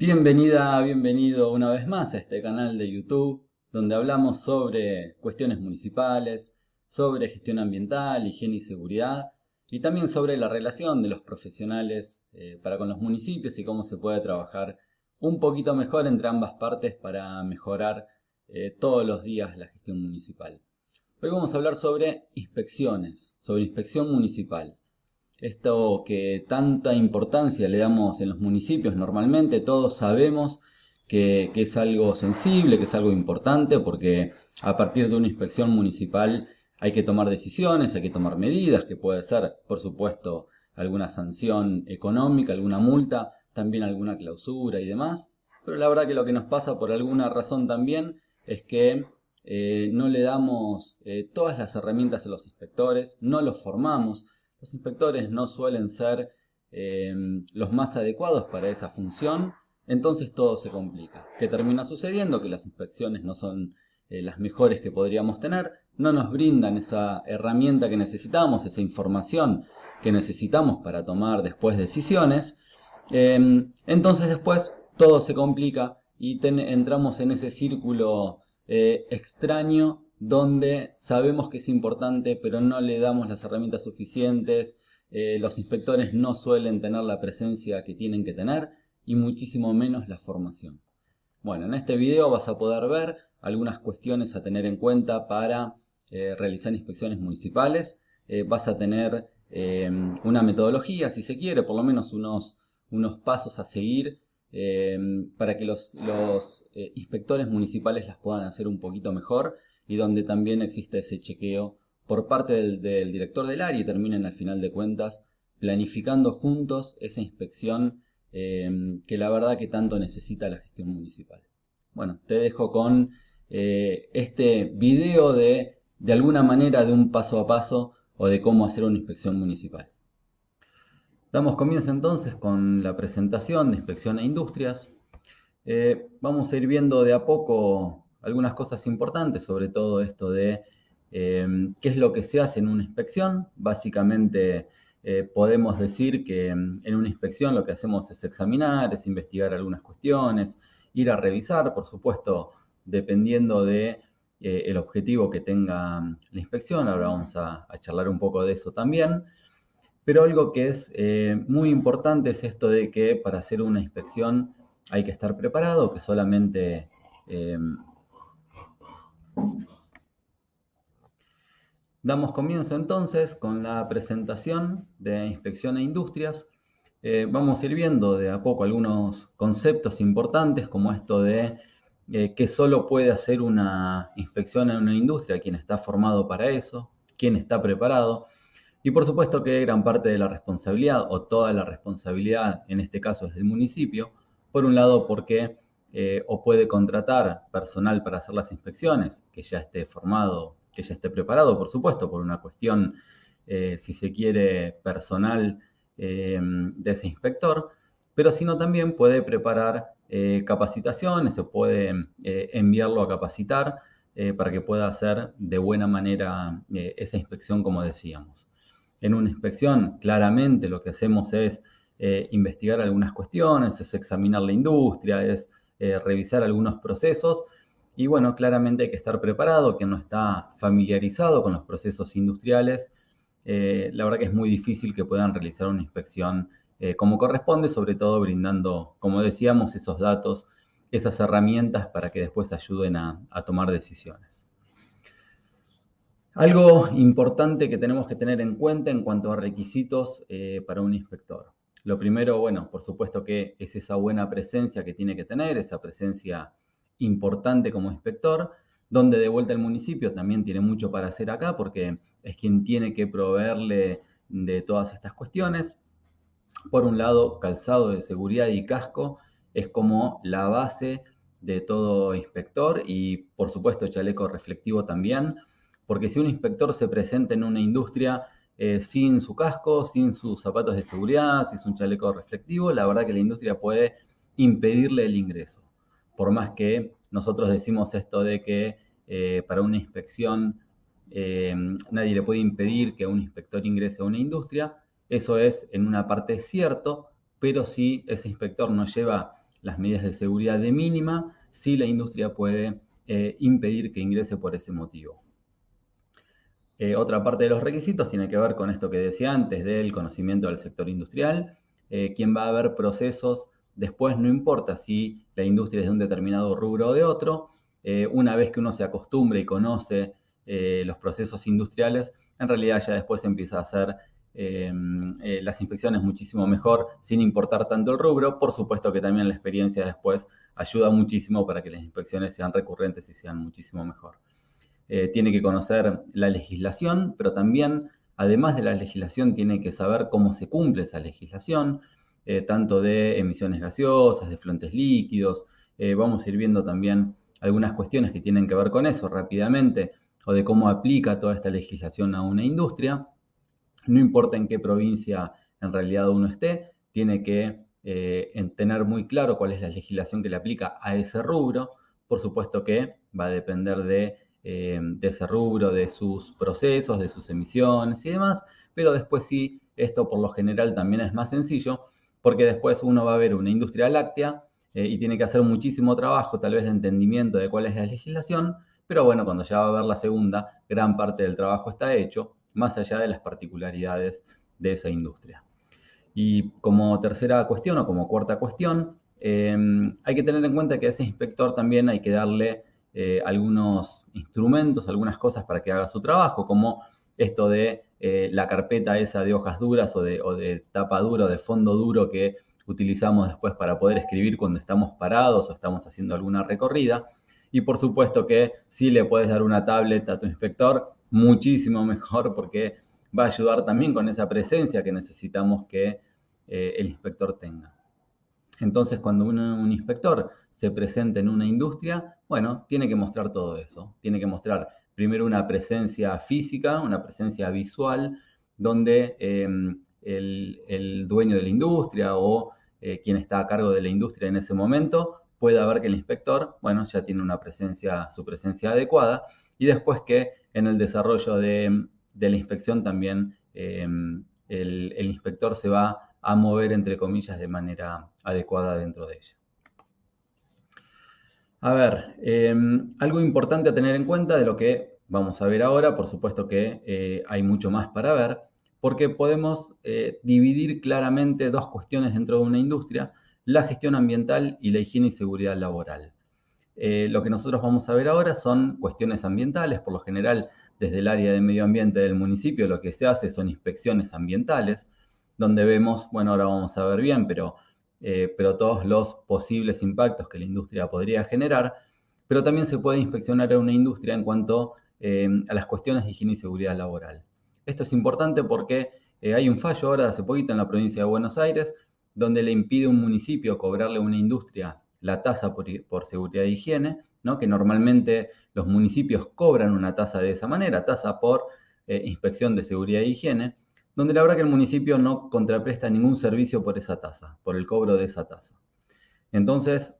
Bienvenida, bienvenido una vez más a este canal de YouTube, donde hablamos sobre cuestiones municipales, sobre gestión ambiental, higiene y seguridad, y también sobre la relación de los profesionales para con los municipios y cómo se puede trabajar un poquito mejor entre ambas partes para mejorar todos los días la gestión municipal. Hoy vamos a hablar sobre inspección municipal. Esto que tanta importancia le damos en los municipios normalmente, todos sabemos que es algo sensible, que es algo importante, porque a partir de una inspección municipal hay que tomar decisiones, hay que tomar medidas, que puede ser, por supuesto, alguna sanción económica, alguna multa, también alguna clausura y demás. Pero la verdad que lo que nos pasa por alguna razón también es que no le damos todas las herramientas a los inspectores, no los formamos. Los inspectores no suelen ser los más adecuados para esa función, entonces todo se complica. ¿Qué termina sucediendo? Que las inspecciones no son las mejores que podríamos tener, no nos brindan esa herramienta que necesitamos, esa información que necesitamos para tomar después decisiones. Entonces después todo se complica y entramos en ese círculo extraño donde sabemos que es importante, pero no le damos las herramientas suficientes, los inspectores no suelen tener la presencia que tienen que tener y muchísimo menos la formación. Bueno, en este video vas a poder ver algunas cuestiones a tener en cuenta para realizar inspecciones municipales. Vas a tener una metodología, si se quiere, por lo menos unos pasos a seguir para que los inspectores municipales las puedan hacer un poquito mejor y donde también existe ese chequeo por parte del director del área y terminen al final de cuentas planificando juntos esa inspección que la verdad que tanto necesita la gestión municipal. Bueno, te dejo con este video de alguna manera de un paso a paso o de cómo hacer una inspección municipal. Damos comienzo entonces con la presentación de Inspección a Industrias. Vamos a ir viendo de a poco algunas cosas importantes sobre todo esto de qué es lo que se hace en una inspección. Básicamente podemos decir que en una inspección lo que hacemos es examinar, es investigar algunas cuestiones, ir a revisar, por supuesto, dependiendo de el objetivo que tenga la inspección. Ahora vamos a charlar un poco de eso también. Pero algo que es muy importante es esto de que para hacer una inspección hay que estar preparado, que solamente damos comienzo entonces con la presentación de Inspección a Industrias. Vamos a ir viendo de a poco algunos conceptos importantes como esto de que solo puede hacer una inspección en una industria quien está formado para eso, quien está preparado. Y por supuesto que gran parte de la responsabilidad o toda la responsabilidad en este caso es del municipio, por un lado porque o puede contratar personal para hacer las inspecciones que ya esté formado, que ya esté preparado, por supuesto, por una cuestión, si se quiere, personal de ese inspector, pero sino también puede preparar capacitaciones, se puede enviarlo a capacitar para que pueda hacer de buena manera esa inspección como decíamos. En una inspección, claramente lo que hacemos es investigar algunas cuestiones, es examinar la industria, es revisar algunos procesos y bueno, claramente hay que estar preparado, quien no está familiarizado con los procesos industriales, la verdad que es muy difícil que puedan realizar una inspección como corresponde, sobre todo brindando, como decíamos, esos datos, esas herramientas para que después ayuden a tomar decisiones. Algo importante que tenemos que tener en cuenta en cuanto a requisitos para un inspector. Lo primero, bueno, por supuesto que es esa buena presencia que tiene que tener, esa presencia importante como inspector, donde de vuelta el municipio también tiene mucho para hacer acá porque es quien tiene que proveerle de todas estas cuestiones. Por un lado, calzado de seguridad y casco es como la base de todo inspector y por supuesto chaleco reflectivo también, porque si un inspector se presenta en una industria sin su casco, sin sus zapatos de seguridad, sin su chaleco reflectivo, la verdad que la industria puede impedirle el ingreso. Por más que nosotros decimos esto de que para una inspección nadie le puede impedir que un inspector ingrese a una industria, eso es en una parte cierto, pero si ese inspector no lleva las medidas de seguridad de mínima si la industria puede impedir que ingrese por ese motivo. Otra parte de los requisitos tiene que ver con esto que decía antes del conocimiento del sector industrial. Quien va a ver procesos después, no importa si la industria es de un determinado rubro o de otro, una vez que uno se acostumbre y conoce los procesos industriales, en realidad ya después empieza a hacer las inspecciones muchísimo mejor sin importar tanto el rubro. Por supuesto que también la experiencia después ayuda muchísimo para que las inspecciones sean recurrentes y sean muchísimo mejor. Tiene que conocer la legislación, pero también, además de la legislación, tiene que saber cómo se cumple esa legislación, tanto de emisiones gaseosas, de fluentes líquidos. Vamos a ir viendo también algunas cuestiones que tienen que ver con eso rápidamente, o de cómo aplica toda esta legislación a una industria. No importa en qué provincia en realidad uno esté, tiene que tener muy claro cuál es la legislación que le aplica a ese rubro. Por supuesto que va a depender de ese rubro, de sus procesos, de sus emisiones y demás, pero después sí, esto por lo general también es más sencillo, porque después uno va a ver una industria láctea y tiene que hacer muchísimo trabajo, tal vez de entendimiento de cuál es la legislación, pero bueno, cuando ya va a ver la segunda, gran parte del trabajo está hecho, más allá de las particularidades de esa industria. Y como tercera cuestión o como cuarta cuestión, hay que tener en cuenta que a ese inspector también hay que darle algunos instrumentos, algunas cosas para que haga su trabajo, como esto de la carpeta esa de hojas duras o de tapa dura o de fondo duro que utilizamos después para poder escribir cuando estamos parados o estamos haciendo alguna recorrida. Y por supuesto que si le puedes dar una tablet a tu inspector, muchísimo mejor, porque va a ayudar también con esa presencia que necesitamos que el inspector tenga. Entonces, cuando un inspector se presenta en una industria, bueno, tiene que mostrar todo eso. Tiene que mostrar primero una presencia física, una presencia visual, donde el dueño de la industria o quien está a cargo de la industria en ese momento pueda ver que el inspector, bueno, ya tiene una presencia, su presencia adecuada, y después que en el desarrollo de la inspección también el inspector se va a mover, entre comillas, de manera adecuada dentro de ella. A ver, algo importante a tener en cuenta de lo que vamos a ver ahora, por supuesto que hay mucho más para ver, porque podemos dividir claramente dos cuestiones dentro de una industria, la gestión ambiental y la higiene y seguridad laboral. Lo que nosotros vamos a ver ahora son cuestiones ambientales. Por lo general, desde el área de medio ambiente del municipio, lo que se hace son inspecciones ambientales, donde vemos, bueno, ahora vamos a ver bien, pero todos los posibles impactos que la industria podría generar, pero también se puede inspeccionar a una industria en cuanto a las cuestiones de higiene y seguridad laboral. Esto es importante porque hay un fallo ahora de hace poquito en la provincia de Buenos Aires, donde le impide a un municipio cobrarle a una industria la tasa por seguridad e higiene, ¿no? Que normalmente los municipios cobran una tasa de esa manera, tasa por inspección de seguridad e higiene, donde la verdad que el municipio no contrapresta ningún servicio por esa tasa, por el cobro de esa tasa. Entonces,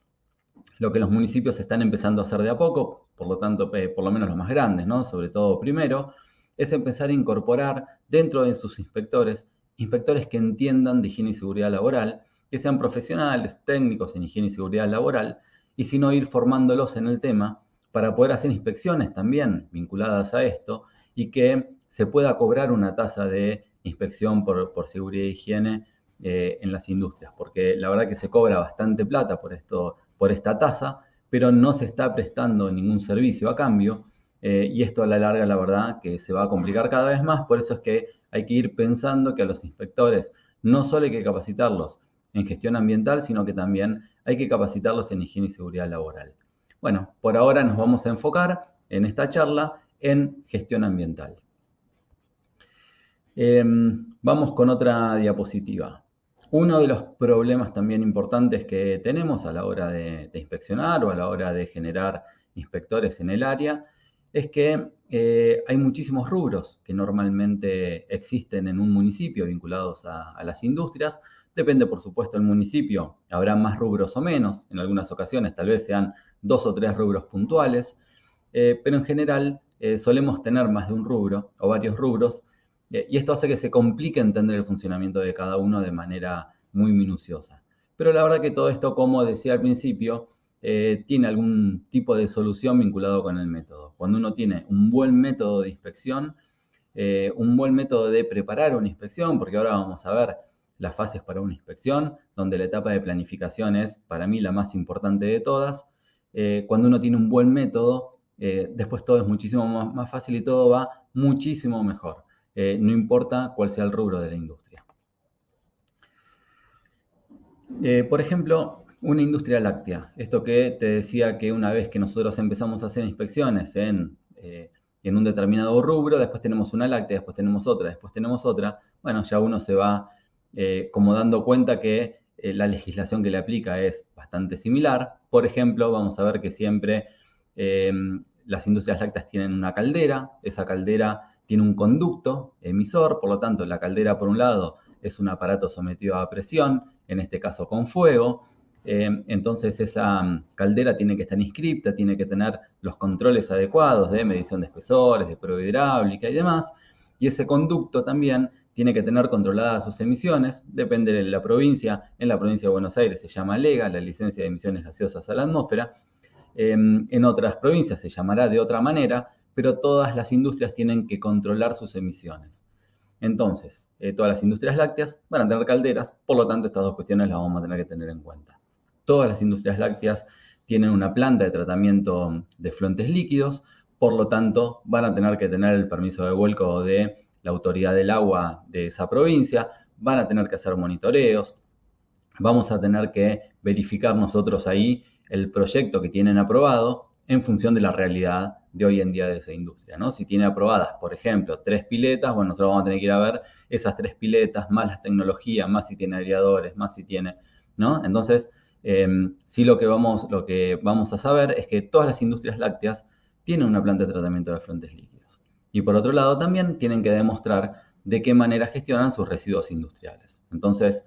lo que los municipios están empezando a hacer de a poco, por lo tanto, por lo menos los más grandes, ¿no? Sobre todo primero, es empezar a incorporar dentro de sus inspectores, inspectores que entiendan de higiene y seguridad laboral, que sean profesionales, técnicos en higiene y seguridad laboral, y si no ir formándolos en el tema para poder hacer inspecciones también vinculadas a esto y que se pueda cobrar una tasa de inspección por seguridad e higiene en las industrias, porque la verdad que se cobra bastante plata por esta tasa, pero no se está prestando ningún servicio a cambio, y esto a la larga, la verdad, que se va a complicar cada vez más. Por eso es que hay que ir pensando que a los inspectores no solo hay que capacitarlos en gestión ambiental, sino que también hay que capacitarlos en higiene y seguridad laboral. Bueno, por ahora nos vamos a enfocar en esta charla en gestión ambiental. Vamos con otra diapositiva. Uno de los problemas también importantes que tenemos a la hora de inspeccionar o a la hora de generar inspectores en el área es que hay muchísimos rubros que normalmente existen en un municipio vinculados a las industrias. Depende, por supuesto, del municipio. Habrá más rubros o menos. En algunas ocasiones tal vez sean 2 o 3 rubros puntuales, pero en general solemos tener más de un rubro o varios rubros, y esto hace que se complique entender el funcionamiento de cada uno de manera muy minuciosa. pero la verdad que todo esto, como decía al principio, tiene algún tipo de solución vinculado con el método. Cuando uno tiene un buen método de inspección, un buen método de preparar una inspección, porque ahora vamos a ver las fases para una inspección, donde la etapa de planificación es para mí la más importante de todas. Cuando uno tiene un buen método, después todo es muchísimo más fácil y todo va muchísimo mejor, no importa cuál sea el rubro de la industria. Por ejemplo, una industria láctea. Esto que te decía que una vez que nosotros empezamos a hacer inspecciones en un determinado rubro, después tenemos una láctea, después tenemos otra, después tenemos otra. Bueno, ya uno se va como dando cuenta que la legislación que le aplica es bastante similar. Por ejemplo, vamos a ver que siempre eh, las industrias lácteas tienen una caldera. Esa caldera tiene un conducto emisor, por lo tanto, la caldera por un lado es un aparato sometido a presión, en este caso con fuego. Entonces esa caldera tiene que estar inscripta, tiene que tener los controles adecuados de medición de espesores, de prueba hidráulica y demás. Y ese conducto también tiene que tener controladas sus emisiones, depende de la provincia. En la provincia de Buenos Aires se llama LEGA, la licencia de emisiones gaseosas a la atmósfera. En otras provincias se llamará de otra manera, pero todas las industrias tienen que controlar sus emisiones. Entonces, todas las industrias lácteas van a tener calderas, por lo tanto estas dos cuestiones las vamos a tener que tener en cuenta. Todas las industrias lácteas tienen una planta de tratamiento de fluentes líquidos, por lo tanto van a tener que tener el permiso de vuelco de la autoridad del agua de esa provincia, van a tener que hacer monitoreos, vamos a tener que verificar nosotros ahí el proyecto que tienen aprobado en función de la realidad de hoy en día de esa industria, ¿no? Si tiene aprobadas, por ejemplo, 3 piletas, bueno, nosotros vamos a tener que ir a ver esas 3 piletas, más las tecnologías, más si tiene aireadores, más si tiene, ¿no? Entonces, sí lo que vamos a saber es que todas las industrias lácteas tienen una planta de tratamiento de fluentes líquidos. Y por otro lado, también tienen que demostrar de qué manera gestionan sus residuos industriales. Entonces,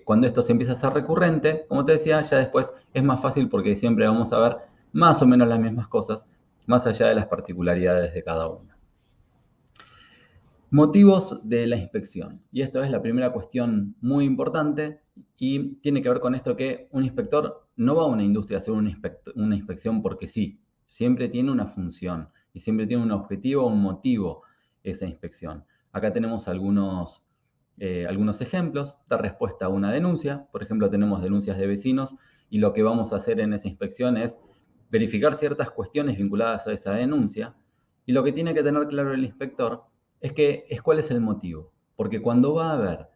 cuando esto se empieza a ser recurrente, como te decía, ya después es más fácil porque siempre vamos a ver más o menos las mismas cosas, más allá de las particularidades de cada una. Motivos de la inspección. Y esto es la primera cuestión muy importante y tiene que ver con esto que un inspector no va a una industria a hacer una inspección porque sí, siempre tiene una función y siempre tiene un objetivo, un motivo esa inspección. Acá tenemos algunos ejemplos de respuesta a una denuncia. Por ejemplo, tenemos denuncias de vecinos y lo que vamos a hacer en esa inspección es verificar ciertas cuestiones vinculadas a esa denuncia. Y lo que tiene que tener claro el inspector es cuál es el motivo. Porque cuando va a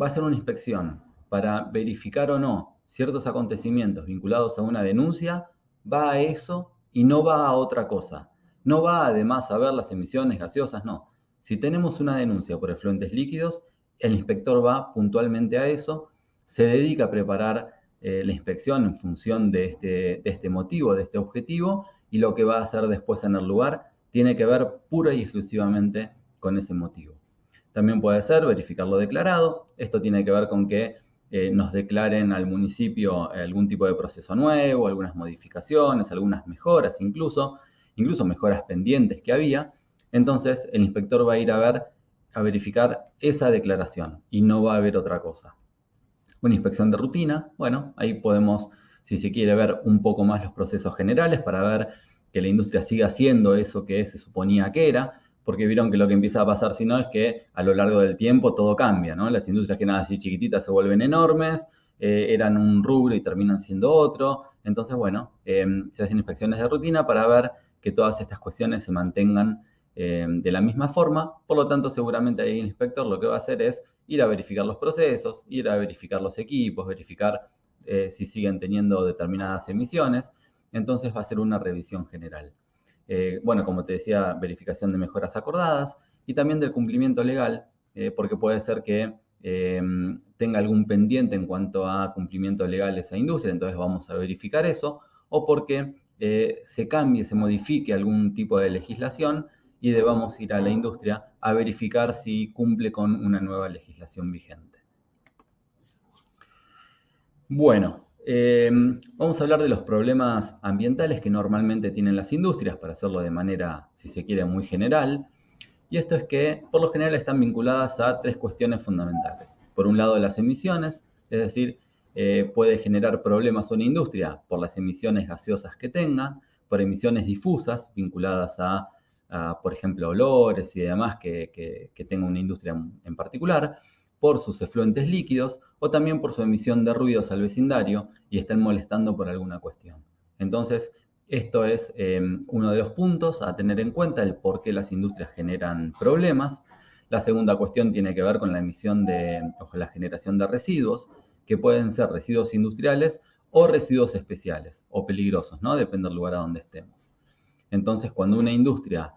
hacer una inspección para verificar o no ciertos acontecimientos vinculados a una denuncia, va a eso y no va a otra cosa. No va además a ver las emisiones gaseosas, no. Si tenemos una denuncia por efluentes líquidos, el inspector va puntualmente a eso, se dedica a preparar la inspección en función de este motivo, de este objetivo, y lo que va a hacer después en el lugar tiene que ver pura y exclusivamente con ese motivo. También puede ser verificar lo declarado. Esto tiene que ver con que nos declaren al municipio algún tipo de proceso nuevo, algunas modificaciones, algunas mejoras incluso mejoras pendientes que había. Entonces el inspector va a ir a verificar esa declaración y no va a haber otra cosa. Una inspección de rutina, bueno, ahí podemos, si se quiere, ver un poco más los procesos generales para ver que la industria siga haciendo eso que se suponía que era, porque vieron que lo que empieza a pasar si no es que a lo largo del tiempo todo cambia, ¿no? Las industrias que eran así chiquititas se vuelven enormes, eran un rubro y terminan siendo otro. Entonces, bueno, se hacen inspecciones de rutina para ver que todas estas cuestiones se mantengan de la misma forma. Por lo tanto, seguramente ahí el inspector lo que va a hacer es ir a verificar los procesos, ir a verificar los equipos, verificar si siguen teniendo determinadas emisiones. Entonces va a ser una revisión general. Bueno, como te decía, verificación de mejoras acordadas y también del cumplimiento legal, porque puede ser que tenga algún pendiente en cuanto a cumplimiento legal esa industria, entonces vamos a verificar eso, o porque se cambie, se modifique algún tipo de legislación y debamos ir a la industria a verificar si cumple con una nueva legislación vigente. Bueno, vamos a hablar de los problemas ambientales que normalmente tienen las industrias, para hacerlo de manera, si se quiere, muy general. Y esto es que, por lo general, están vinculadas a 3 cuestiones fundamentales. por un lado las emisiones, es decir, puede generar problemas a una industria por las emisiones gaseosas que tenga, por emisiones difusas vinculadas por ejemplo, olores y demás que tenga una industria en particular, por sus efluentes líquidos o también por su emisión de ruidos al vecindario y estén molestando por alguna cuestión. Entonces, esto es uno de los puntos a tener en cuenta, el por qué las industrias generan problemas. La segunda cuestión tiene que ver con la emisión o la generación de residuos, que pueden ser residuos industriales o residuos especiales o peligrosos, ¿no? Depende del lugar a donde estemos. Entonces, cuando una industria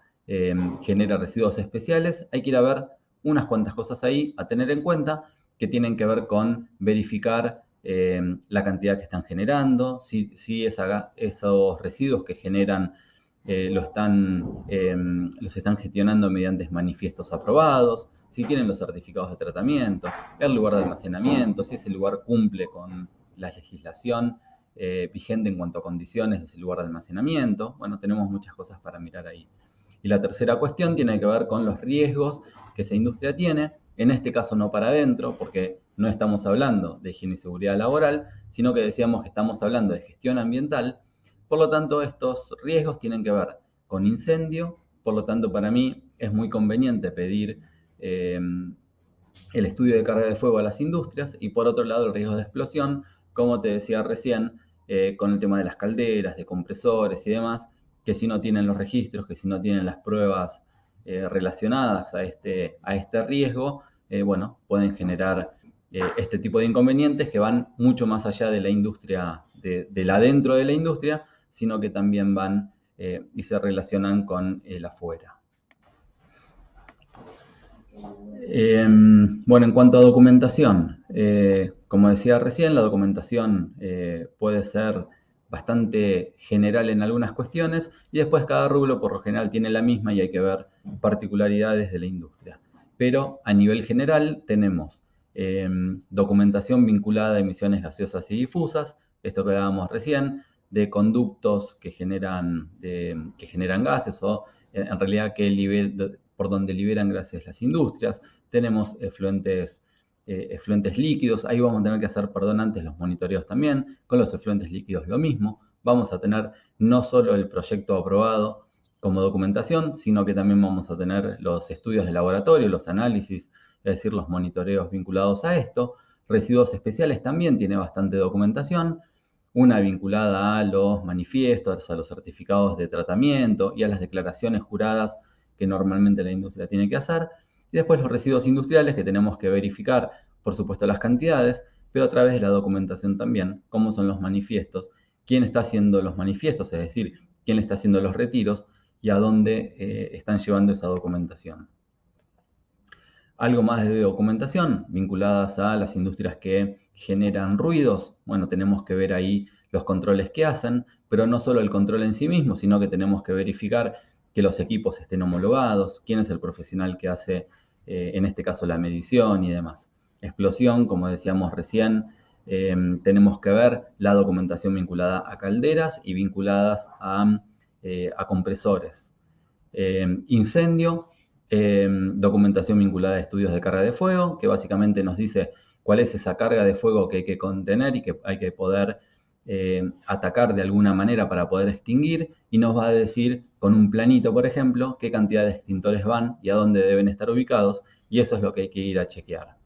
genera residuos especiales, hay que ir a ver unas cuantas cosas ahí a tener en cuenta que tienen que ver con verificar la cantidad que están generando, si esos residuos que generan los están gestionando mediante manifiestos aprobados, si tienen los certificados de tratamiento, el lugar de almacenamiento, si ese lugar cumple con la legislación vigente en cuanto a condiciones de ese lugar de almacenamiento. Bueno, tenemos muchas cosas para mirar ahí. Y la tercera cuestión tiene que ver con los riesgos que esa industria tiene, en este caso no para adentro, porque no estamos hablando de higiene y seguridad laboral, sino que decíamos que estamos hablando de gestión ambiental. Por lo tanto, estos riesgos tienen que ver con incendio. Por lo tanto, para mí es muy conveniente pedir el estudio de carga de fuego a las industrias y por otro lado el riesgo de explosión, como te decía recién, con el tema de las calderas, de compresores y demás, que si no tienen los registros, que si no tienen las pruebas relacionadas a este riesgo, bueno, pueden generar este tipo de inconvenientes que van mucho más allá de la industria, del adentro de la industria, sino que también van y se relacionan con el afuera. Bueno, en cuanto a documentación, como decía recién, la documentación puede ser bastante general en algunas cuestiones y después cada rubro por lo general tiene la misma y hay que ver particularidades de la industria. Pero a nivel general tenemos documentación vinculada a emisiones gaseosas y difusas, esto que hablábamos recién, de conductos que generan gases o en realidad por donde liberan gases las industrias. Tenemos efluentes líquidos, ahí vamos a tener que hacer, antes los monitoreos también, con los efluentes líquidos lo mismo. Vamos a tener no solo el proyecto aprobado como documentación, sino que también vamos a tener los estudios de laboratorio, los análisis, es decir, los monitoreos vinculados a esto. Residuos especiales también tiene bastante documentación, una vinculada a los manifiestos, a los certificados de tratamiento y a las declaraciones juradas que normalmente la industria tiene que hacer. Y después los residuos industriales que tenemos que verificar, por supuesto, las cantidades, pero a través de la documentación también, cómo son los manifiestos, quién está haciendo los manifiestos, es decir, quién está haciendo los retiros y a dónde están llevando esa documentación. Algo más de documentación vinculadas a las industrias que generan ruidos. Bueno, tenemos que ver ahí los controles que hacen, pero no solo el control en sí mismo, sino que tenemos que verificar que los equipos estén homologados, quién es el profesional que hace, en este caso, la medición y demás. Explosión, como decíamos recién, tenemos que ver la documentación vinculada a calderas y vinculadas a compresores. Incendio, documentación vinculada a estudios de carga de fuego, que básicamente nos dice cuál es esa carga de fuego que hay que contener y que hay que poder atacar de alguna manera para poder extinguir, y nos va a decir con un planito, por ejemplo, qué cantidad de extintores van y a dónde deben estar ubicados, y eso es lo que hay que ir a chequear.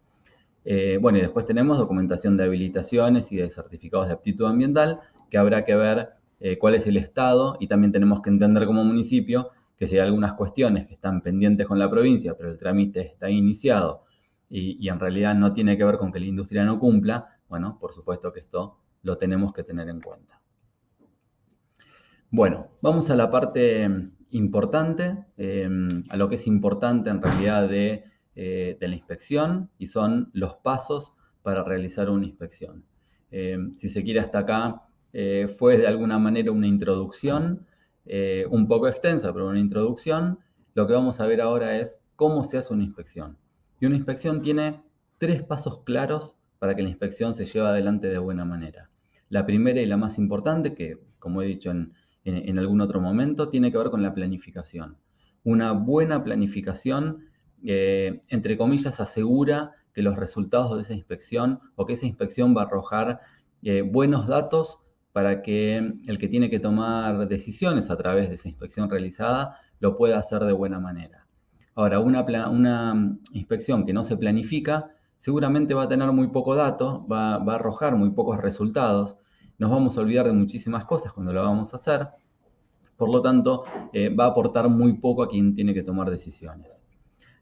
Bueno, y después tenemos documentación de habilitaciones y de certificados de aptitud ambiental, que habrá que ver cuál es el estado, y también tenemos que entender como municipio que si hay algunas cuestiones que están pendientes con la provincia, pero el trámite está iniciado y en realidad no tiene que ver con que la industria no cumpla, bueno, por supuesto que esto lo tenemos que tener en cuenta. Bueno, vamos a la parte importante, a lo que es importante en realidad de la inspección, y son los pasos para realizar una inspección. Si se quiere, hasta acá fue de alguna manera una introducción, un poco extensa, pero una introducción. Lo que vamos a ver ahora es cómo se hace una inspección. Y una inspección tiene 3 pasos claros para que la inspección se lleve adelante de buena manera. La primera y la más importante, que como he dicho en algún otro momento, tiene que ver con la planificación. Una buena planificación, entre comillas, asegura que los resultados de esa inspección o que esa inspección va a arrojar buenos datos para que el que tiene que tomar decisiones a través de esa inspección realizada lo pueda hacer de buena manera. Ahora, una inspección que no se planifica seguramente va a tener muy poco dato, va a arrojar muy pocos resultados, nos vamos a olvidar de muchísimas cosas cuando lo vamos a hacer, por lo tanto, va a aportar muy poco a quien tiene que tomar decisiones.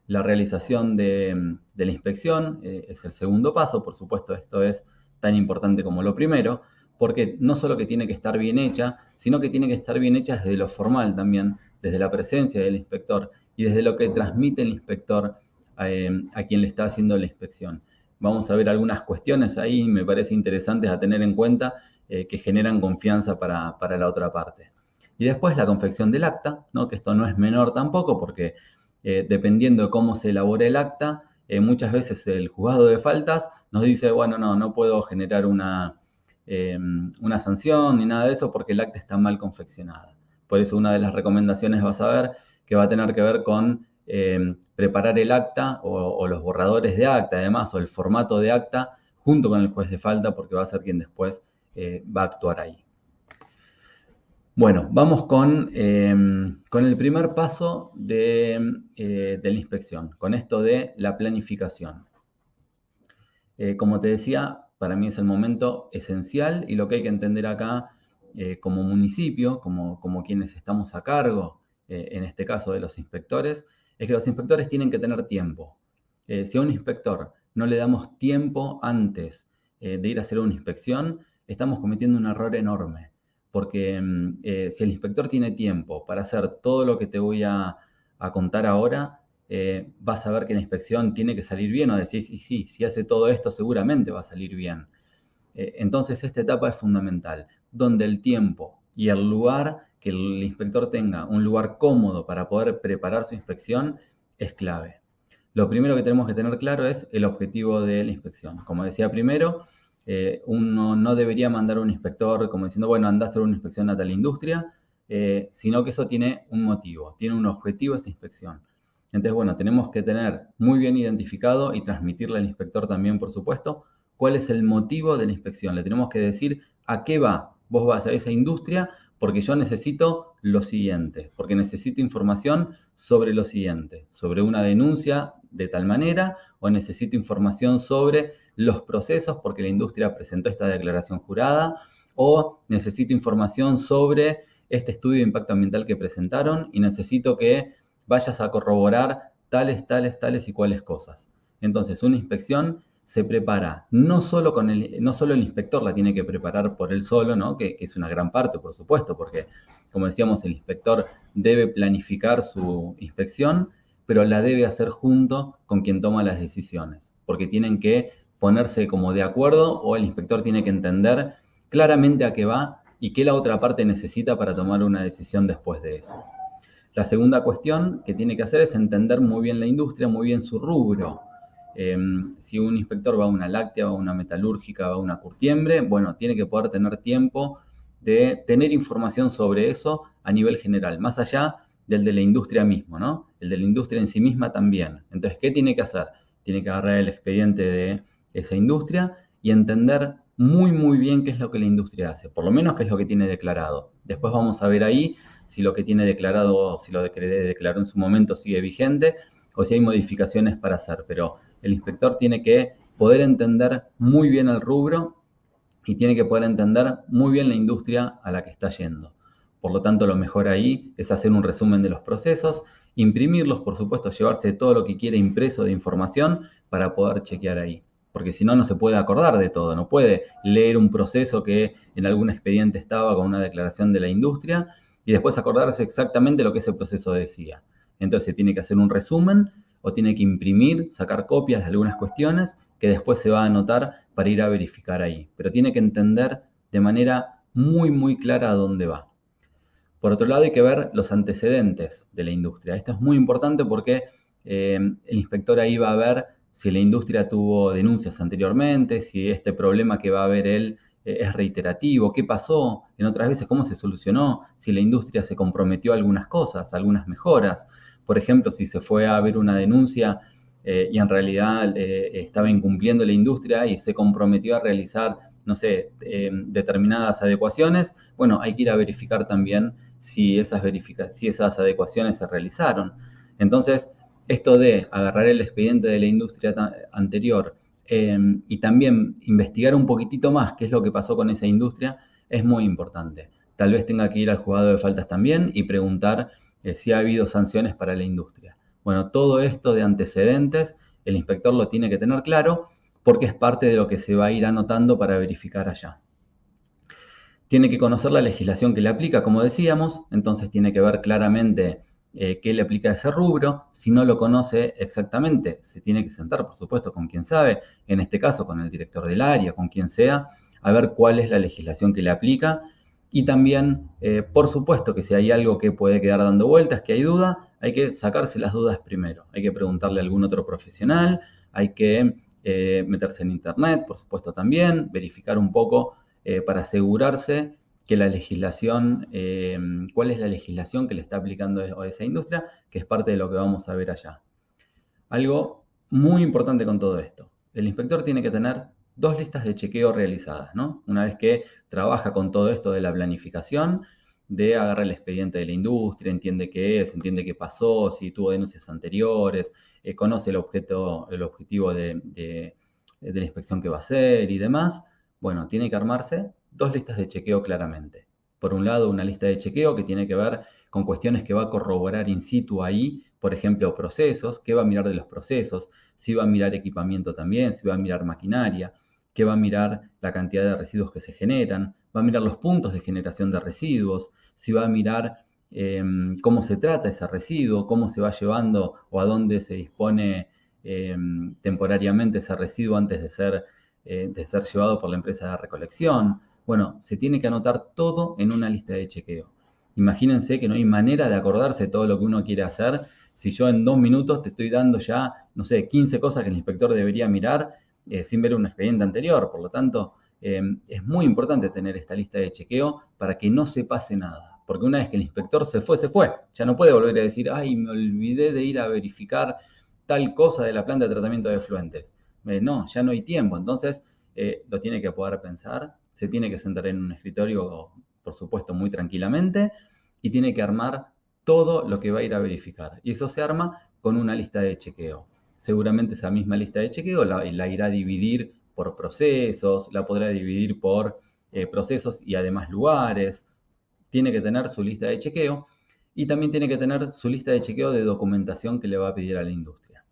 La realización de la inspección es el segundo paso, por supuesto esto es tan importante como lo primero, porque no solo que tiene que estar bien hecha, sino que tiene que estar bien hecha desde lo formal también, desde la presencia del inspector y desde lo que transmite el inspector a quien le está haciendo la inspección. Vamos a ver algunas cuestiones ahí, me parece interesantes a tener en cuenta que generan confianza para la otra parte. Y después la confección del acta, ¿no? Que esto no es menor tampoco porque dependiendo de cómo se elabora el acta, muchas veces el juzgado de faltas nos dice, bueno, no puedo generar una sanción ni nada de eso porque el acta está mal confeccionada. Por eso una de las recomendaciones vas a ver que va a tener que ver con preparar el acta o los borradores de acta, además, o el formato de acta junto con el juez de falta porque va a ser quien después va a actuar ahí. Bueno, vamos con el primer paso de la inspección, con esto de la planificación. Como te decía, para mí es el momento esencial y lo que hay que entender acá como municipio, como quienes estamos a cargo, en este caso de los inspectores, es que los inspectores tienen que tener tiempo. Si a un inspector no le damos tiempo antes de ir a hacer una inspección, estamos cometiendo un error enorme. Porque si el inspector tiene tiempo para hacer todo lo que te voy a contar ahora, vas a ver que la inspección tiene que salir bien o decís, y sí, si hace todo esto seguramente va a salir bien. Entonces esta etapa es fundamental, donde el tiempo y el lugar, que el inspector tenga un lugar cómodo para poder preparar su inspección, es clave. Lo primero que tenemos que tener claro es el objetivo de la inspección. Como decía primero, uno no debería mandar a un inspector como diciendo, bueno, anda a hacer una inspección a tal industria, sino que eso tiene un motivo, tiene un objetivo esa inspección. Entonces, bueno, tenemos que tener muy bien identificado y transmitirle al inspector también, por supuesto, cuál es el motivo de la inspección. Le tenemos que decir a qué va. Vos vas a esa industria porque yo necesito lo siguiente, porque necesito información sobre lo siguiente, sobre una denuncia de tal manera, o necesito información sobre los procesos porque la industria presentó esta declaración jurada, o necesito información sobre este estudio de impacto ambiental que presentaron y necesito que vayas a corroborar tales y cuales cosas. Entonces, una inspección se prepara no solo el inspector la tiene que preparar por él solo, ¿no? Que es una gran parte, por supuesto, porque, como decíamos, el inspector debe planificar su inspección, pero la debe hacer junto con quien toma las decisiones, porque tienen que ponerse como de acuerdo o el inspector tiene que entender claramente a qué va y qué la otra parte necesita para tomar una decisión después de eso. La segunda cuestión que tiene que hacer es entender muy bien la industria, muy bien su rubro. Si un inspector va a una láctea, va a una metalúrgica, va a una curtiembre, bueno, tiene que poder tener tiempo de tener información sobre eso a nivel general, más allá del de la industria mismo, ¿no? El de la industria en sí misma también. Entonces, ¿qué tiene que hacer? Tiene que agarrar el expediente de esa industria y entender muy bien qué es lo que la industria hace, por lo menos qué es lo que tiene declarado. Después vamos a ver ahí si lo que tiene declarado, si lo declaró en su momento sigue vigente o si hay modificaciones para hacer. Pero el inspector tiene que poder entender muy bien el rubro y tiene que poder entender muy bien la industria a la que está yendo. Por lo tanto, lo mejor ahí es hacer un resumen de los procesos, imprimirlos, por supuesto, llevarse todo lo que quiere impreso de información para poder chequear ahí. Porque si no, no se puede acordar de todo, no puede leer un proceso que en algún expediente estaba con una declaración de la industria y después acordarse exactamente lo que ese proceso decía. Entonces tiene que hacer un resumen o tiene que imprimir, sacar copias de algunas cuestiones que después se va a anotar para ir a verificar ahí. Pero tiene que entender de manera muy clara a dónde va. Por otro lado, hay que ver los antecedentes de la industria. Esto es muy importante porque el inspector ahí va a ver si la industria tuvo denuncias anteriormente, si este problema que va a ver él es reiterativo, qué pasó en otras veces, cómo se solucionó, si la industria se comprometió a algunas cosas, algunas mejoras. Por ejemplo, si se fue a ver una denuncia y en realidad estaba incumpliendo la industria y se comprometió a realizar, no sé, determinadas adecuaciones, bueno, hay que ir a verificar también si esas adecuaciones se realizaron. Entonces, esto de agarrar el expediente de la industria anterior y también investigar un poquitito más qué es lo que pasó con esa industria es muy importante. Tal vez tenga que ir al juzgado de faltas también y preguntar si ha habido sanciones para la industria. Bueno, todo esto de antecedentes, el inspector lo tiene que tener claro porque es parte de lo que se va a ir anotando para verificar allá. Tiene que conocer la legislación que le aplica, como decíamos, entonces tiene que ver claramente qué le aplica a ese rubro. Si no lo conoce exactamente, se tiene que sentar, por supuesto, con quien sabe, en este caso con el director del área, con quien sea, a ver cuál es la legislación que le aplica. Y también, por supuesto, que si hay algo que puede quedar dando vueltas, que hay duda, hay que sacarse las dudas primero. Hay que preguntarle a algún otro profesional, hay que meterse en internet, por supuesto también, verificar un poco para asegurarse que la legislación, cuál es la legislación que le está aplicando a esa industria, que es parte de lo que vamos a ver allá. Algo muy importante con todo esto, el inspector tiene que tener 2 listas de chequeo realizadas, ¿no? Una vez que trabaja con todo esto de la planificación, de agarrar el expediente de la industria, entiende qué es, entiende qué pasó, si tuvo denuncias anteriores, conoce el objetivo de la inspección que va a hacer y demás. Bueno, tiene que armarse 2 listas de chequeo claramente. Por un lado, una lista de chequeo que tiene que ver con cuestiones que va a corroborar in situ ahí, por ejemplo, procesos, qué va a mirar de los procesos, si va a mirar equipamiento también, si va a mirar maquinaria, qué va a mirar la cantidad de residuos que se generan, va a mirar los puntos de generación de residuos, si va a mirar cómo se trata ese residuo, cómo se va llevando o a dónde se dispone temporariamente ese residuo antes de ser llevado por la empresa de recolección. Bueno, se tiene que anotar todo en una lista de chequeo. Imagínense que no hay manera de acordarse todo lo que uno quiere hacer si yo en 2 minutos te estoy dando ya, no sé, 15 cosas que el inspector debería mirar sin ver un expediente anterior. Por lo tanto, es muy importante tener esta lista de chequeo para que no se pase nada. Porque una vez que el inspector se fue, se fue. Ya no puede volver a decir, ay, me olvidé de ir a verificar tal cosa de la planta de tratamiento de efluentes. No, ya no hay tiempo. Entonces, lo tiene que poder pensar, se tiene que sentar en un escritorio, por supuesto, muy tranquilamente, y tiene que armar todo lo que va a ir a verificar. Y eso se arma con una lista de chequeo. Seguramente esa misma lista de chequeo la irá a dividir por procesos, la podrá dividir por procesos y además lugares. Tiene que tener su lista de chequeo y también tiene que tener su lista de chequeo de documentación que le va a pedir a la industria.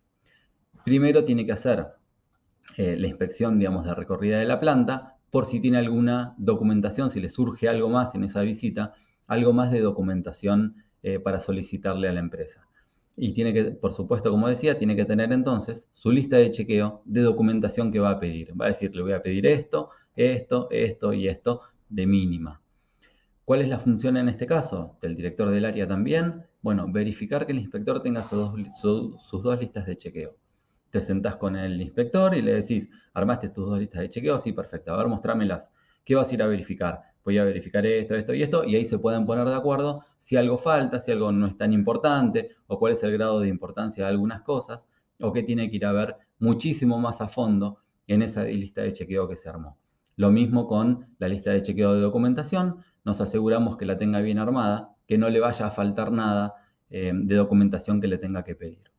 Primero tiene que hacer la inspección, digamos, de recorrida de la planta, por si tiene alguna documentación, si le surge algo más en esa visita, algo más de documentación para solicitarle a la empresa. Y tiene que, por supuesto, como decía, tiene que tener entonces su lista de chequeo de documentación que va a pedir. Va a decir, le voy a pedir esto, esto, esto y esto de mínima. ¿Cuál es la función en este caso? Del director del área también. Bueno, verificar que el inspector tenga sus 2 listas de chequeo. Te sentás con el inspector y le decís, ¿armaste tus 2 listas de chequeo? Sí, perfecto. A ver, mostrámelas. ¿Qué vas a ir a verificar? Voy a verificar esto, esto y esto, y ahí se pueden poner de acuerdo si algo falta, si algo no es tan importante, o cuál es el grado de importancia de algunas cosas, o qué tiene que ir a ver muchísimo más a fondo en esa lista de chequeo que se armó. Lo mismo con la lista de chequeo de documentación, nos aseguramos que la tenga bien armada, que no le vaya a faltar nada de documentación que le tenga que pedir.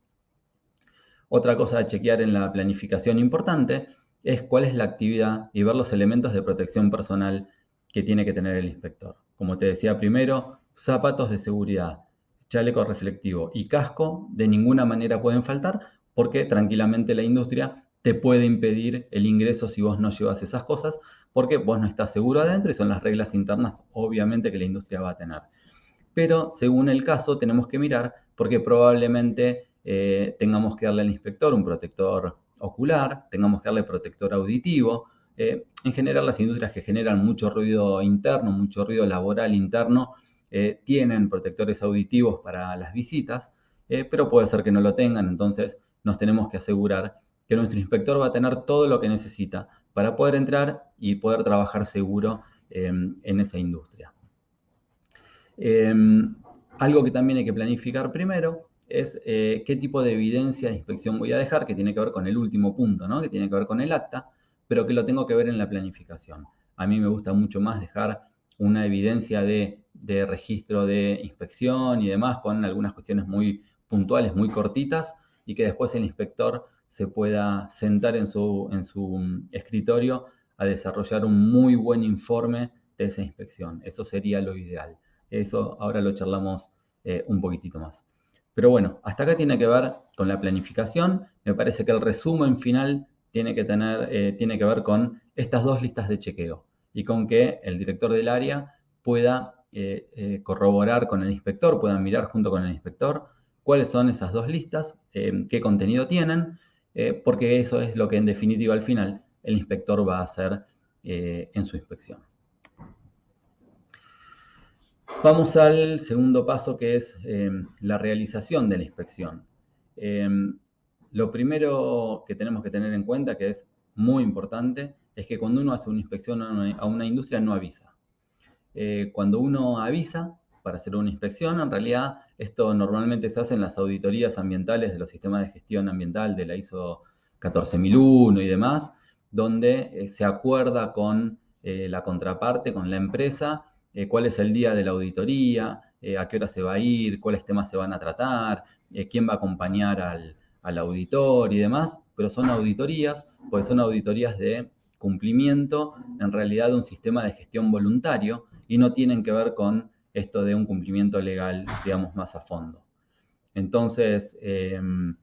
Otra cosa a chequear en la planificación importante es cuál es la actividad y ver los elementos de protección personal que tiene que tener el inspector. Como te decía primero, zapatos de seguridad, chaleco reflectivo y casco de ninguna manera pueden faltar porque tranquilamente la industria te puede impedir el ingreso si vos no llevas esas cosas porque vos no estás seguro adentro y son las reglas internas obviamente que la industria va a tener. Pero según el caso tenemos que mirar porque probablemente tengamos que darle al inspector un protector ocular, tengamos que darle protector auditivo. En general las industrias que generan mucho ruido interno, mucho ruido laboral interno, tienen protectores auditivos para las visitas, pero puede ser que no lo tengan, entonces nos tenemos que asegurar que nuestro inspector va a tener todo lo que necesita para poder entrar y poder trabajar seguro en esa industria. Algo que también hay que planificar primero es qué tipo de evidencia de inspección voy a dejar, que tiene que ver con el último punto, ¿no? Que tiene que ver con el acta, pero que lo tengo que ver en la planificación. A mí me gusta mucho más dejar una evidencia de registro de inspección y demás con algunas cuestiones muy puntuales, muy cortitas, y que después el inspector se pueda sentar en su escritorio a desarrollar un muy buen informe de esa inspección. Eso sería lo ideal. Eso ahora lo charlamos un poquitito más. Pero bueno, hasta acá tiene que ver con la planificación. Me parece que el resumen final tiene que ver con estas dos listas de chequeo y con que el director del área pueda corroborar con el inspector, pueda mirar junto con el inspector cuáles son esas dos listas, qué contenido tienen, porque eso es lo que en definitiva al final el inspector va a hacer en su inspección. Vamos al segundo paso, que es la realización de la inspección. Lo primero que tenemos que tener en cuenta, que es muy importante, es que cuando uno hace una inspección a una industria no avisa. Cuando uno avisa para hacer una inspección, en realidad esto normalmente se hace en las auditorías ambientales de los sistemas de gestión ambiental de la ISO 14001 y demás, donde se acuerda con la contraparte, con la empresa, cuál es el día de la auditoría, a qué hora se va a ir, cuáles temas se van a tratar, quién va a acompañar al auditor y demás, pero son auditorías, pues son auditorías de cumplimiento en realidad de un sistema de gestión voluntario y no tienen que ver con esto de un cumplimiento legal, digamos, más a fondo. Entonces, el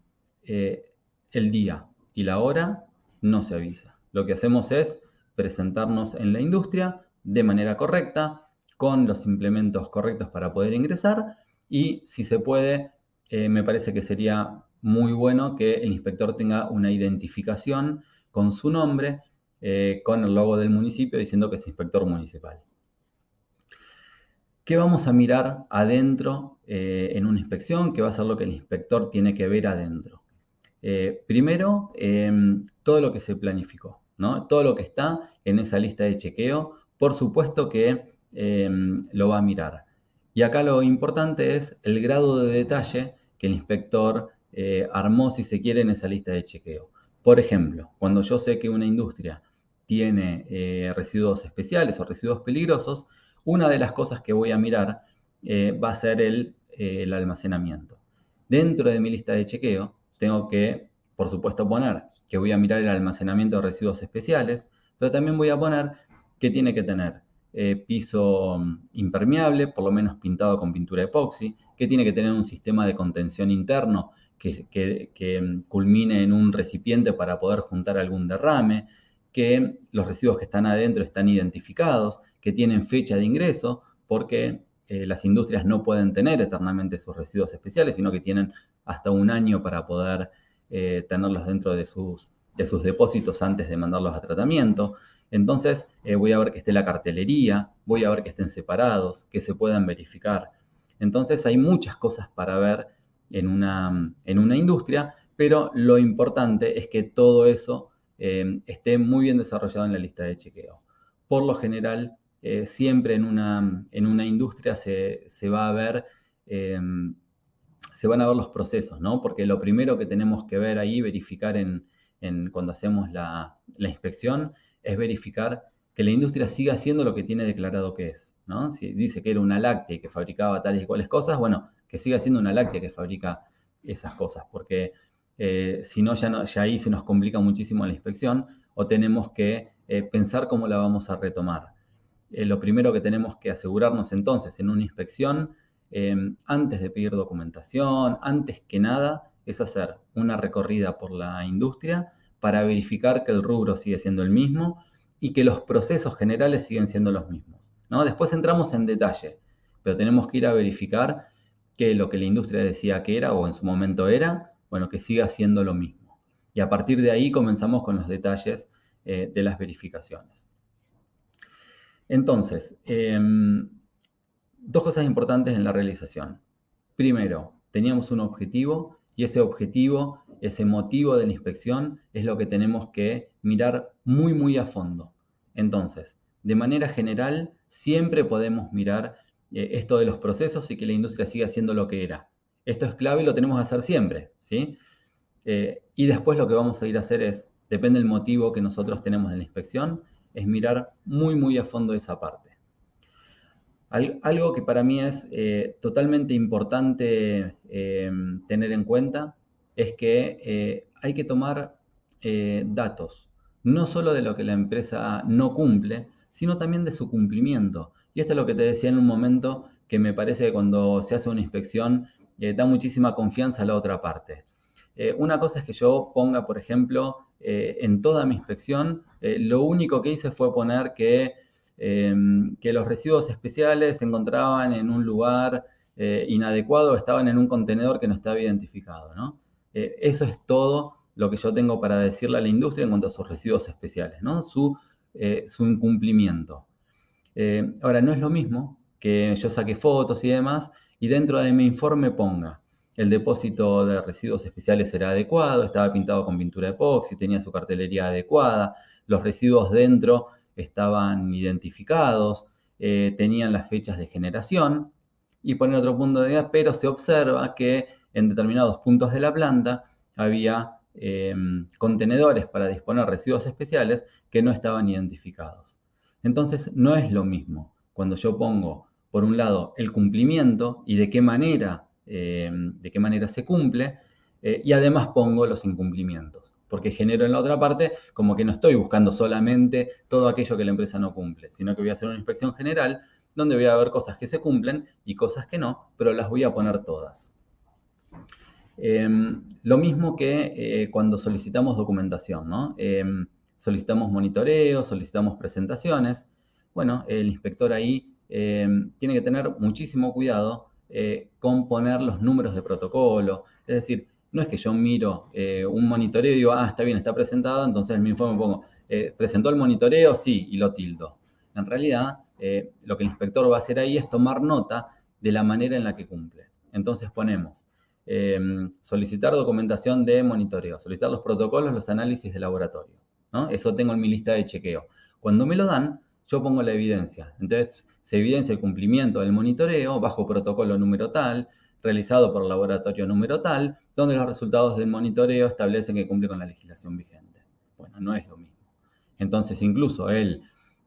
día y la hora no se avisa. Lo que hacemos es presentarnos en la industria de manera correcta, con los implementos correctos para poder ingresar y si se puede, me parece que sería muy bueno que el inspector tenga una identificación con su nombre, con el logo del municipio diciendo que es inspector municipal. ¿Qué vamos a mirar adentro en una inspección? ¿Qué va a ser lo que el inspector tiene que ver adentro? Primero, todo lo que se planificó, ¿no? Todo lo que está en esa lista de chequeo, por supuesto que lo va a mirar. Y acá lo importante es el grado de detalle que el inspector armó, si se quiere, en esa lista de chequeo. Por ejemplo, cuando yo sé que una industria tiene residuos especiales o residuos peligrosos, una de las cosas que voy a mirar va a ser el almacenamiento. Dentro de mi lista de chequeo, tengo que, por supuesto, poner que voy a mirar el almacenamiento de residuos especiales, pero también voy a poner que tiene que tener piso impermeable, por lo menos pintado con pintura epoxi, que tiene que tener un sistema de contención interno que culmine en un recipiente para poder juntar algún derrame, que los residuos que están adentro están identificados, que tienen fecha de ingreso, porque las industrias no pueden tener eternamente sus residuos especiales, sino que tienen hasta un año para poder tenerlos dentro de sus depósitos antes de mandarlos a tratamiento. Entonces voy a ver que esté la cartelería, voy a ver que estén separados, que se puedan verificar. Entonces hay muchas cosas para ver en una industria, pero lo importante es que todo eso esté muy bien desarrollado en la lista de chequeo. Por lo general, siempre en una industria se va a ver, se van a ver los procesos, ¿no? Porque lo primero que tenemos que ver ahí, verificar cuando hacemos la inspección, es verificar que la industria siga haciendo lo que tiene declarado que es, ¿no? Si dice que era una láctea y que fabricaba tales y cuales cosas, bueno, que siga siendo una láctea que fabrica esas cosas, porque si no, ya ahí se nos complica muchísimo la inspección o tenemos que pensar cómo la vamos a retomar. Lo primero que tenemos que asegurarnos entonces en una inspección, antes de pedir documentación, antes que nada, es hacer una recorrida por la industria para verificar que el rubro sigue siendo el mismo y que los procesos generales siguen siendo los mismos, ¿no? Después entramos en detalle, pero tenemos que ir a verificar que lo que la industria decía que era o en su momento era, bueno, que siga siendo lo mismo. Y a partir de ahí comenzamos con los detalles de las verificaciones. Entonces, dos cosas importantes en la realización. Primero, teníamos un objetivo y ese objetivo, ese motivo de la inspección es lo que tenemos que mirar muy, muy a fondo. Entonces, de manera general, siempre podemos mirar esto de los procesos y que la industria siga siendo lo que era. Esto es clave y lo tenemos que hacer siempre, ¿sí? Y después lo que vamos a ir a hacer es, depende del motivo que nosotros tenemos de la inspección, es mirar muy, muy a fondo esa parte. Algo que para mí es totalmente importante tener en cuenta es que hay que tomar datos, no solo de lo que la empresa no cumple, sino también de su cumplimiento. Y esto es lo que te decía en un momento, que me parece que cuando se hace una inspección da muchísima confianza a la otra parte. Una cosa es que yo ponga, por ejemplo, en toda mi inspección, lo único que hice fue poner que los residuos especiales se encontraban en un lugar inadecuado, estaban en un contenedor que no estaba identificado, ¿no? Eso es todo lo que yo tengo para decirle a la industria en cuanto a sus residuos especiales, ¿no? Su incumplimiento. Ahora, no es lo mismo que yo saque fotos y demás y dentro de mi informe ponga el depósito de residuos especiales era adecuado, estaba pintado con pintura epoxi, tenía su cartelería adecuada, los residuos dentro estaban identificados, tenían las fechas de generación y poner otro punto de vista, pero se observa que en determinados puntos de la planta había contenedores para disponer residuos especiales que no estaban identificados. Entonces, no es lo mismo cuando yo pongo, por un lado, el cumplimiento y de qué manera se cumple, y además pongo los incumplimientos, porque genero en la otra parte como que no estoy buscando solamente todo aquello que la empresa no cumple, sino que voy a hacer una inspección general donde voy a ver cosas que se cumplen y cosas que no, pero las voy a poner todas. Lo mismo que cuando solicitamos documentación, ¿no? Solicitamos monitoreo, solicitamos presentaciones. Bueno, el inspector ahí tiene que tener muchísimo cuidado con poner los números de protocolo. Es decir, no es que yo miro un monitoreo y digo, ah, está bien, está presentado, entonces en mi informe pongo, ¿presentó el monitoreo? Sí, y lo tildo. En realidad, lo que el inspector va a hacer ahí es tomar nota de la manera en la que cumple. Entonces ponemos solicitar documentación de monitoreo, solicitar los protocolos, los análisis de laboratorio, ¿no? Eso tengo en mi lista de chequeo. Cuando me lo dan, yo pongo la evidencia. Entonces, se evidencia el cumplimiento del monitoreo bajo protocolo número tal, realizado por laboratorio número tal, donde los resultados del monitoreo establecen que cumple con la legislación vigente. Bueno, no es lo mismo. Entonces, incluso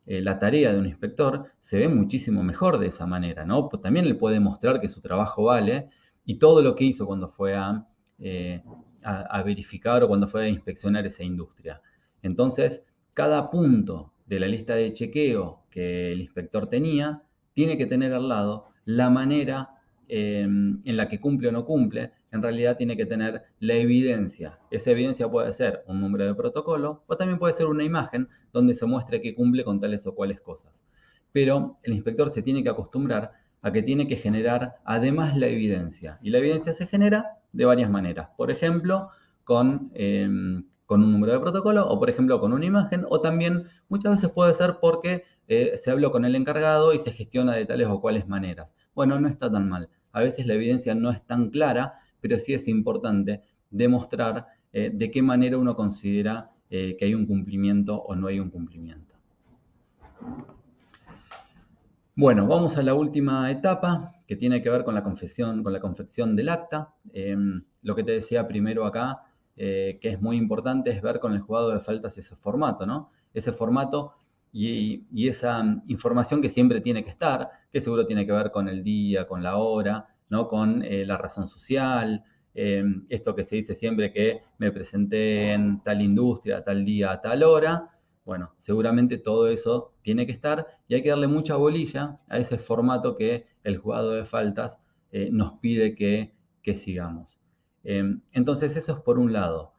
la tarea de un inspector se ve muchísimo mejor de esa manera, ¿no? Pues también le puede mostrar que su trabajo vale y todo lo que hizo cuando fue a verificar o cuando fue a inspeccionar esa industria. Entonces, cada punto de la lista de chequeo que el inspector tenía tiene que tener al lado la manera en la que cumple o no cumple, en realidad tiene que tener la evidencia. Esa evidencia puede ser un número de protocolo o también puede ser una imagen donde se muestre que cumple con tales o cuales cosas. Pero el inspector se tiene que acostumbrar a que tiene que generar además la evidencia. Y la evidencia se genera de varias maneras. Por ejemplo, con un número de protocolo o por ejemplo con una imagen o también muchas veces puede ser porque se habló con el encargado y se gestiona de tales o cuales maneras. Bueno, no está tan mal. A veces la evidencia no es tan clara, pero sí es importante demostrar de qué manera uno considera que hay un cumplimiento o no hay un cumplimiento. Bueno, vamos a la última etapa que tiene que ver con la confección del acta. Lo que te decía primero acá, que es muy importante, es ver con el juzgado de faltas ese formato, ¿no? Ese formato y esa información que siempre tiene que estar, que seguro tiene que ver con el día, con la hora, ¿no? Con la razón social, esto que se dice siempre que me presenté en tal industria, tal día, a tal hora. Bueno, seguramente todo eso tiene que estar y hay que darle mucha bolilla a ese formato que el juzgado de faltas nos pide que sigamos. Entonces eso es por un lado.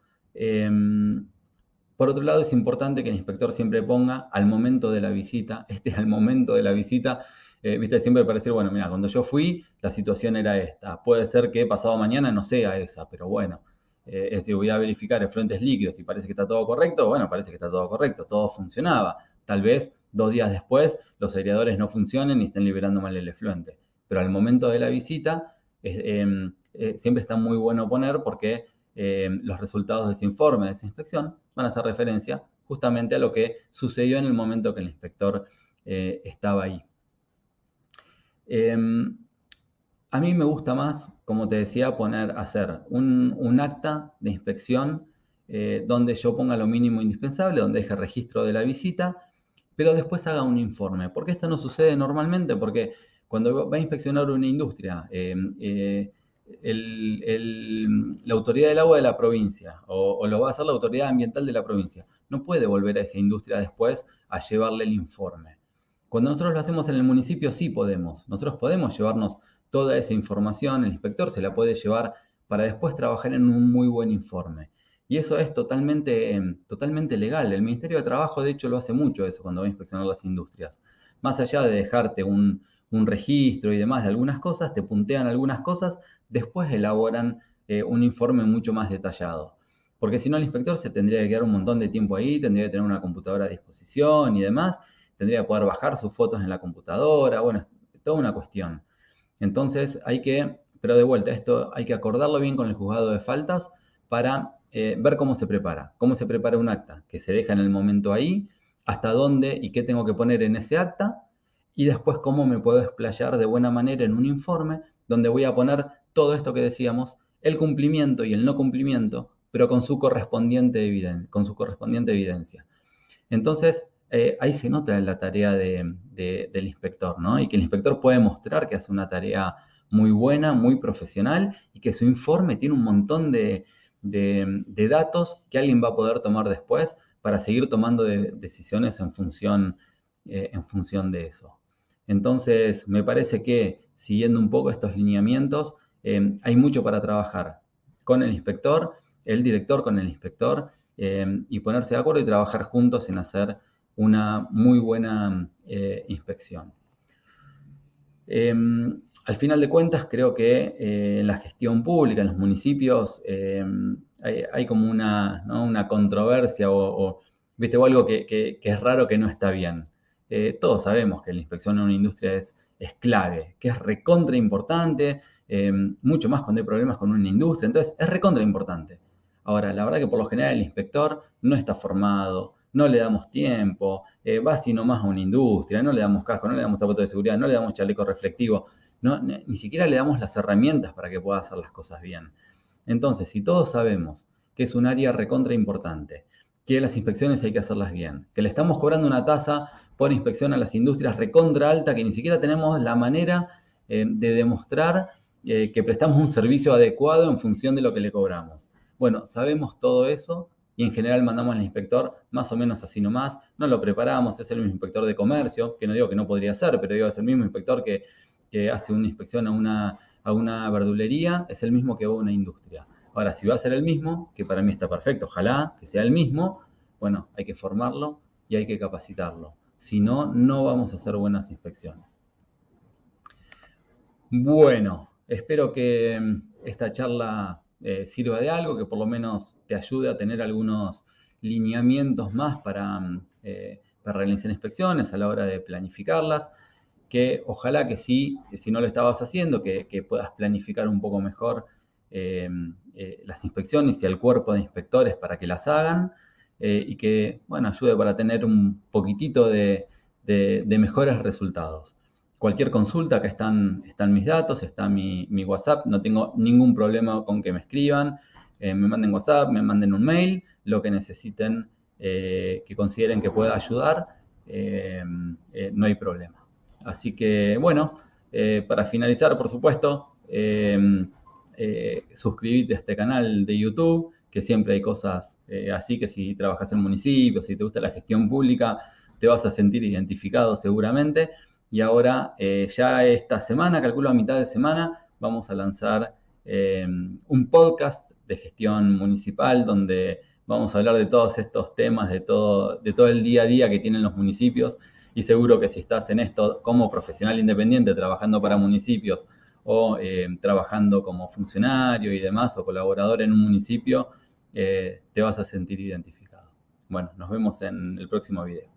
Por otro lado, es importante que el inspector siempre ponga al momento de la visita, al momento de la visita, viste, siempre para decir, bueno, mira, cuando yo fui, la situación era esta. Puede ser que pasado mañana no sea esa, pero bueno, es decir, voy a verificar efluentes líquidos y parece que está todo correcto, bueno, parece que está todo correcto, todo funcionaba. Tal vez 2 días después los aireadores no funcionen y estén liberando mal el efluente. Pero al momento de la visita, siempre está muy bueno poner porque los resultados de ese informe, de esa inspección, van a hacer referencia justamente a lo que sucedió en el momento que el inspector estaba ahí. A mí me gusta más, como te decía, hacer un acta de inspección donde yo ponga lo mínimo indispensable, donde deje registro de la visita, pero después haga un informe. ¿Por qué esto no sucede normalmente? Porque cuando va a inspeccionar una industria, la autoridad del agua de la provincia o lo va a hacer la autoridad ambiental de la provincia, no puede volver a esa industria después a llevarle el informe. Cuando nosotros lo hacemos en el municipio sí podemos. Nosotros podemos llevarnos toda esa información, el inspector se la puede llevar para después trabajar en un muy buen informe. Y eso es totalmente legal. El Ministerio de Trabajo, de hecho, lo hace mucho eso cuando va a inspeccionar las industrias. Más allá de dejarte un registro y demás de algunas cosas, te puntean algunas cosas, después elaboran un informe mucho más detallado. Porque si no, el inspector se tendría que quedar un montón de tiempo ahí, tendría que tener una computadora a disposición y demás, tendría que poder bajar sus fotos en la computadora, bueno, es toda una cuestión. Entonces pero de vuelta, esto hay que acordarlo bien con el juzgado de faltas para ver cómo se prepara un acta, que se deja en el momento ahí, hasta dónde y qué tengo que poner en ese acta, y después cómo me puedo explayar de buena manera en un informe donde voy a poner todo esto que decíamos, el cumplimiento y el no cumplimiento, pero con su correspondiente evidencia. Entonces, ahí se nota la tarea del inspector, ¿no? Y que el inspector puede mostrar que hace una tarea muy buena, muy profesional y que su informe tiene un montón de datos que alguien va a poder tomar después para seguir tomando decisiones en función de eso. Entonces, me parece que siguiendo un poco estos lineamientos, hay mucho para trabajar con el inspector, el director con el inspector, y ponerse de acuerdo y trabajar juntos en hacer una muy buena inspección. Al final de cuentas, creo que en la gestión pública, en los municipios, hay como ¿no? una controversia ¿viste? O algo que es raro, que no está bien. Todos sabemos que la inspección en una industria es clave, que es recontra importante, mucho más cuando hay problemas con una industria, entonces es recontra importante. Ahora, la verdad que por lo general el inspector no está formado, no le damos tiempo, va así nomás a una industria, no le damos casco, no le damos zapatos de seguridad, no le damos chaleco reflectivo, ni siquiera le damos las herramientas para que pueda hacer las cosas bien. Entonces, si todos sabemos que es un área recontra importante, que las inspecciones hay que hacerlas bien, que le estamos cobrando una tasa por inspección a las industrias recontra alta, que ni siquiera tenemos la manera de demostrar que prestamos un servicio adecuado en función de lo que le cobramos. Bueno, sabemos todo eso y en general mandamos al inspector más o menos así nomás, no lo preparamos, es el mismo inspector de comercio, que no digo que no podría ser, pero digo, es el mismo inspector que hace una inspección a una verdulería, es el mismo que va a una industria. Ahora, si va a ser el mismo, que para mí está perfecto, ojalá que sea el mismo, bueno, hay que formarlo y hay que capacitarlo. Si no, no vamos a hacer buenas inspecciones. Bueno, espero que esta charla sirva de algo, que por lo menos te ayude a tener algunos lineamientos más para realizar inspecciones a la hora de planificarlas, que ojalá que sí, que si no lo estabas haciendo, que puedas planificar un poco mejor las inspecciones y el cuerpo de inspectores para que las hagan, y que, bueno, ayude para tener un poquitito de mejores resultados. Cualquier consulta, acá están mis datos, está mi WhatsApp, no tengo ningún problema con que me escriban, me manden WhatsApp, me manden un mail, lo que necesiten, que consideren que pueda ayudar, no hay problema. Así que, bueno, para finalizar, por supuesto, suscribite a este canal de YouTube, que siempre hay cosas así, que si trabajas en municipios, si te gusta la gestión pública, te vas a sentir identificado seguramente. Y ahora, ya esta semana, calculo a mitad de semana, vamos a lanzar un podcast de gestión municipal donde vamos a hablar de todos estos temas, de todo el día a día que tienen los municipios. Y seguro que si estás en esto como profesional independiente, trabajando para municipios o trabajando como funcionario y demás, o colaborador en un municipio, te vas a sentir identificado. Bueno, nos vemos en el próximo video.